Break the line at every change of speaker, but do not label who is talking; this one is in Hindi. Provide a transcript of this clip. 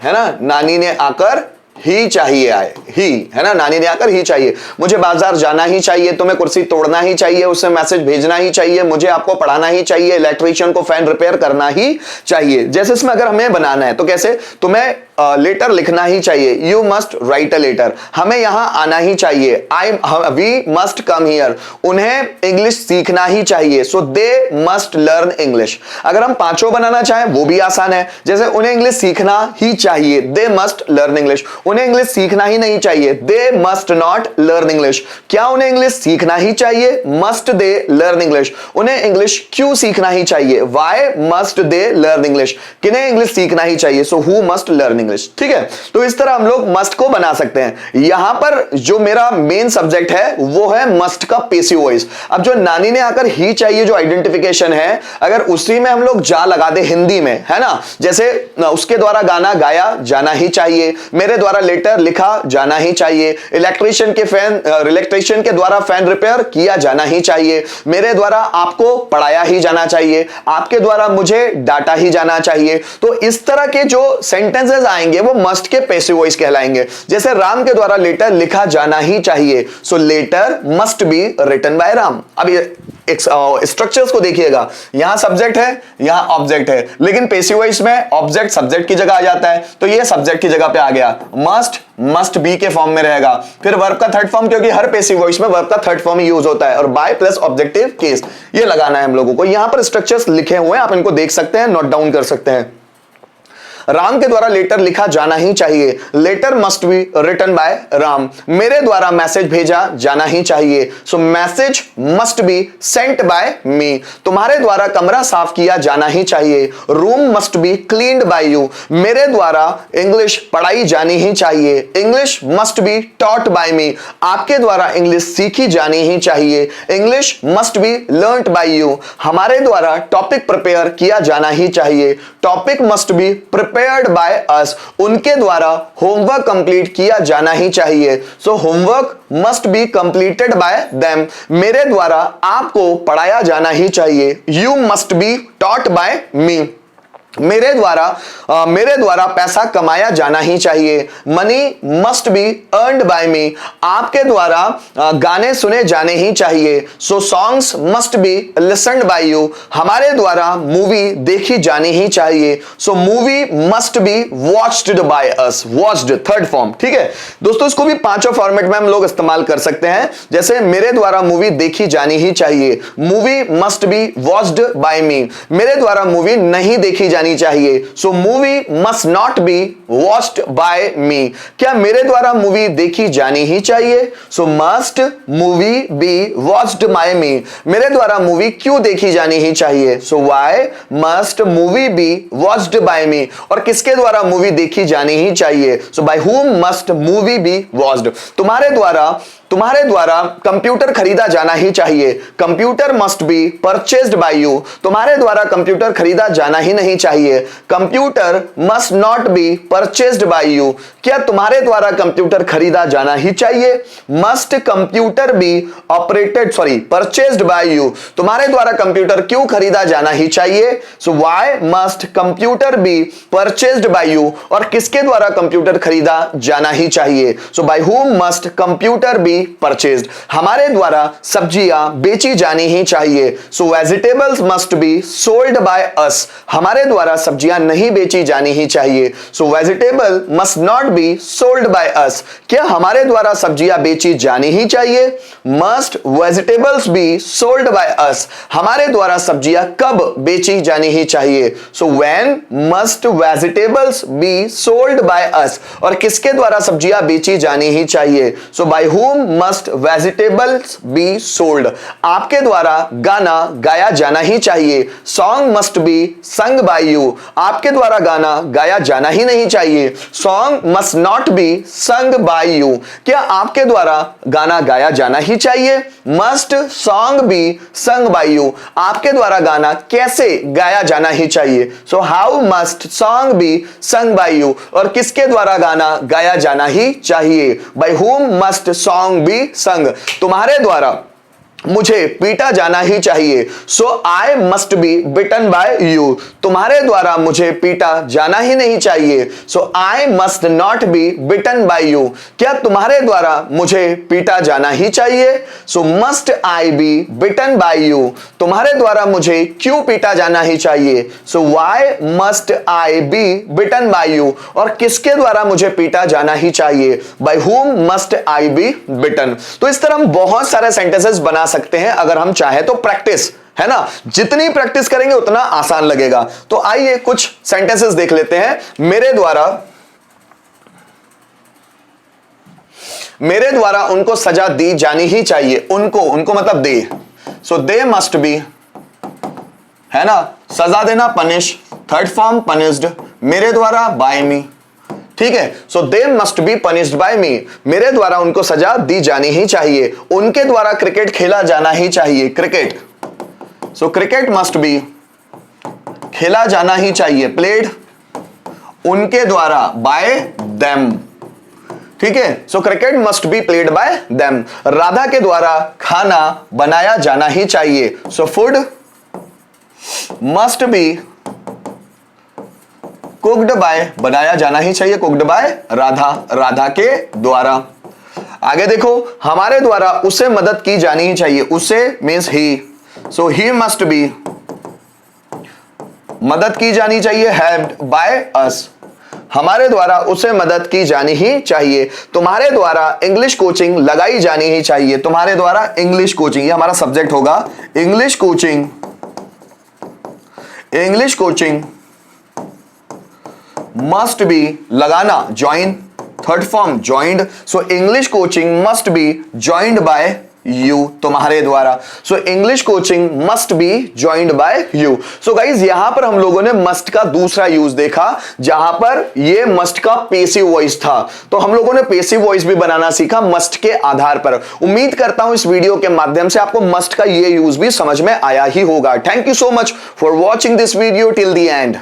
है ना, नानी ने आकर ही चाहिए आए, ही है ना, नानी ने आकर ही चाहिए, मुझे बाजार जाना ही चाहिए, तुम्हें कुर्सी तोड़ना ही चाहिए, उसे मैसेज भेजना ही चाहिए, मुझे आपको पढ़ाना ही चाहिए, इलेक्ट्रीशियन को फैन रिपेयर करना ही चाहिए। जैसे इसमें अगर हमें बनाना है तो कैसे, तुम्हें लेटर लिखना ही चाहिए, you must write a letter, हमें यहां आना ही चाहिए, वी मस्ट कम हियर, उन्हें इंग्लिश सीखना ही चाहिए, so they must learn English. अगर हम पांचों बनाना चाहें वो भी आसान है, जैसे उन्हें इंग्लिश सीखना ही चाहिए, दे मस्ट लर्न इंग्लिश, उन्हें इंग्लिश सीखना ही नहीं चाहिए, they must not learn English. क्या उन्हें इंग्लिश सीखना ही चाहिए, मस्ट दे लर्न इंग्लिश, उन्हें इंग्लिश क्यों सीखना ही चाहिए, why must they learn English, किन्हें इंग्लिश सीखना ही चाहिए, so who must learn English. ठीक है, तो इस तरह हम लोग मस्ट को बना सकते हैं। यहां पर जो मेरा मेन सब्जेक्ट है वो है मस्ट का पेसिव वॉइस। अब जो नानी ने आकर ही चाहिए जो आइडेंटिफिकेशन है, अगर उसी में हम लोग जा लगा दे हिंदी में, है ना, जैसे उसके द्वारा गाना गाया जाना ही चाहिए, मेरे द्वारा लेटर लिखा जाना ही चाहिए, इलेक्ट्रीशियन के द्वारा फैन रिपेयर किया जाना ही चाहिए, मेरे द्वारा आपको पढ़ाया ही जाना चाहिए, आपके द्वारा मुझे डांटा ही जाना चाहिए। तो इस तरह के जो सेंटेंसेस आएंगे वो मस्ट के पैसिव वॉइस कहलाएंगे। जैसे राम के द्वारा लेटर लिखा जाना ही चाहिए, so letter must be written by Ram. अब ये स्ट्रक्चर्स को देखिएगा, यहां सब्जेक्ट है, यहां ऑब्जेक्ट है, लेकिन पैसिव वॉइस में ऑब्जेक्ट सब्जेक्ट की जगह आ जाता है, तो ये सब्जेक्ट की जगह पे आ गया, मस्ट बी के फॉर्म में रहेगा। फिर वर्ब का थर्ड फॉर्म, क्योंकि हर पैसिव वॉइस में वर्ब का थर्ड फॉर्म ही यूज होता है, और बाय प्लस ऑब्जेक्टिव केस ये लगाना है हम लोगों को। यहां पर स्ट्रक्चर्स लिखे हुए हैं, आप इनको देख सकते हैं, नोट डाउन कर सकते हैं। राम के द्वारा लेटर लिखा जाना ही चाहिए, letter must be written by Ram, मेरे द्वारा मैसेज भेजा जाना ही चाहिए, so message must be sent by me, तुम्हारे द्वारा कमरा साफ किया जाना ही चाहिए, room must be cleaned by you, मेरे द्वारा इंग्लिश पढ़ाई जानी ही चाहिए, English must be taught by me, आपके द्वारा इंग्लिश सीखी जानी ही चाहिए, English must be learned by you, हमारे द्वारा टॉपिक प्रिपेयर किया जाना ही चाहिए, topic must be prepared by us, उनके द्वारा होमवर्क कंप्लीट किया जाना ही चाहिए, so homework must be completed by them, मेरे द्वारा आपको पढ़ाया जाना ही चाहिए, you must be taught by me, मेरे द्वारा पैसा कमाया जाना ही चाहिए, money must be earned by me, आपके द्वारा गाने सुने जाने ही चाहिए, so songs must be listened by you, हमारे द्वारा मूवी देखी जानी ही चाहिए, so movie must be watched by us, watched third form. ठीक है दोस्तों, इसको भी पांचों फॉर्मेट में हम लोग इस्तेमाल कर सकते हैं। जैसे मेरे द्वारा मूवी देखी जानी ही चाहिए, movie must be watched by me, मेरे द्वारा मूवी नहीं देखी जानी चाहिए, so movie must not be watched by me, क्या मेरे द्वारा मूवी देखी जानी ही चाहिए, so must movie be watched by me, मेरे द्वारा मूवी क्यों देखी जानी ही चाहिए, so why must movie be watched by me, और किसके द्वारा मूवी देखी जानी ही चाहिए, so by whom must movie be watched, तुम्हारे द्वारा कंप्यूटर खरीदा जाना ही चाहिए, computer must be purchased by you, तुम्हारे द्वारा कंप्यूटर खरीदा जाना ही नहीं चाहिए, computer must not be purchased by you, क्या तुम्हारे द्वारा कंप्यूटर खरीदा जाना ही चाहिए, must computer be purchased by you, तुम्हारे द्वारा कंप्यूटर क्यों खरीदा जाना ही चाहिए, so why must computer be purchased by you, और किसके द्वारा कंप्यूटर खरीदा जाना ही चाहिए, so by whom must computer be purchased, हमारे द्वारा सब्जियां बेची जानी ही चाहिए, so vegetables must be sold by us, हमारे द्वारा सब्जियां नहीं बेची जानी ही चाहिए, so vegetable must not be sold by us, क्या हमारे द्वारा सब्जियां बेची जानी ही चाहिए, must vegetables be sold by us, हमारे द्वारा सब्जियां कब बेची जानी ही चाहिए, so when must vegetables be sold by us, और किसके द्वारा सब्जियां बेची जानी ही चाहिए, so by whom must vegetables be sold, आपके द्वारा गाना गाया जाना ही चाहिए, song must be sung by you, आपके द्वारा गाना गाया जाना ही नहीं चाहिए, song must not be sung by you, क्या आपके द्वारा गाना गाया जाना ही चाहिए, must song be sung by you, आपके द्वारा गाना कैसे गाया जाना ही चाहिए, so how must song be sung by you, और किसके द्वारा गाना गाया जाना ही चाहिए, bye whom must song be संग, तुम्हारे द्वारा मुझे पीटा जाना ही चाहिए। So I must be beaten by you, तुम्हारे द्वारा मुझे पीटा जाना ही नहीं चाहिए। So I must not be beaten by you, क्या तुम्हारे द्वारा मुझे पीटा जाना ही चाहिए। So must I be beaten by you, तुम्हारे द्वारा मुझे क्यों पीटा जाना ही चाहिए। So why must I be beaten by you, और किसके द्वारा मुझे पीटा जाना ही चाहिए, bye whom must I be बिटन। तो इस तरह हम बहुत सारे सेंटेंसेस बना सकते हैं अगर हम चाहे तो। प्रैक्टिस है ना, जितनी प्रैक्टिस करेंगे उतना आसान लगेगा। तो आइए कुछ सेंटेंसेस देख लेते हैं। मेरे द्वारा उनको सजा दी जानी ही चाहिए। उनको मतलब दे। सो दे मस्ट बी, है ना, सजा देना पनिश, थर्ड फॉर्म पनिश्ड, मेरे द्वारा बाय मी। ठीक है, so they must be punished by me, मेरे द्वारा उनको सजा दी जानी ही चाहिए। उनके द्वारा क्रिकेट खेला जाना ही चाहिए, क्रिकेट। सो क्रिकेट मस्ट बी, खेला जाना ही चाहिए, प्लेड, उनके द्वारा बाय देम। ठीक है, so cricket must be played by them. Radha के द्वारा खाना बनाया जाना ही चाहिए। So food must be cooked by, बनाया जाना ही चाहिए, कुक्ड बाय राधा, राधा के द्वारा। आगे देखो, हमारे द्वारा उसे मदद की जानी ही चाहिए। उसे means he, so he must be, मदद की जानी चाहिए, हेल्प्ड बाय अस, हमारे द्वारा उसे मदद की जानी ही चाहिए। तुम्हारे द्वारा इंग्लिश कोचिंग लगाई जानी ही चाहिए। तुम्हारे द्वारा इंग्लिश कोचिंग, ये हमारा सब्जेक्ट होगा, English coaching, English coaching must be, लगाना join, third form joined. So English coaching must be joined by you, तुम्हारे द्वारा। So English coaching must be joined by you. So guys यहां पर हम लोगों ने मस्ट का दूसरा यूज देखा, जहां पर ये मस्ट का पेसिव वॉइस था। तो हम लोगों ने पेसिव वॉइस भी बनाना सीखा मस्ट के आधार पर। उम्मीद करता हूं इस वीडियो के माध्यम से आपको मस्ट का ये यूज भी समझ में आया ही होगा। Thank you so much for watching this video till the end.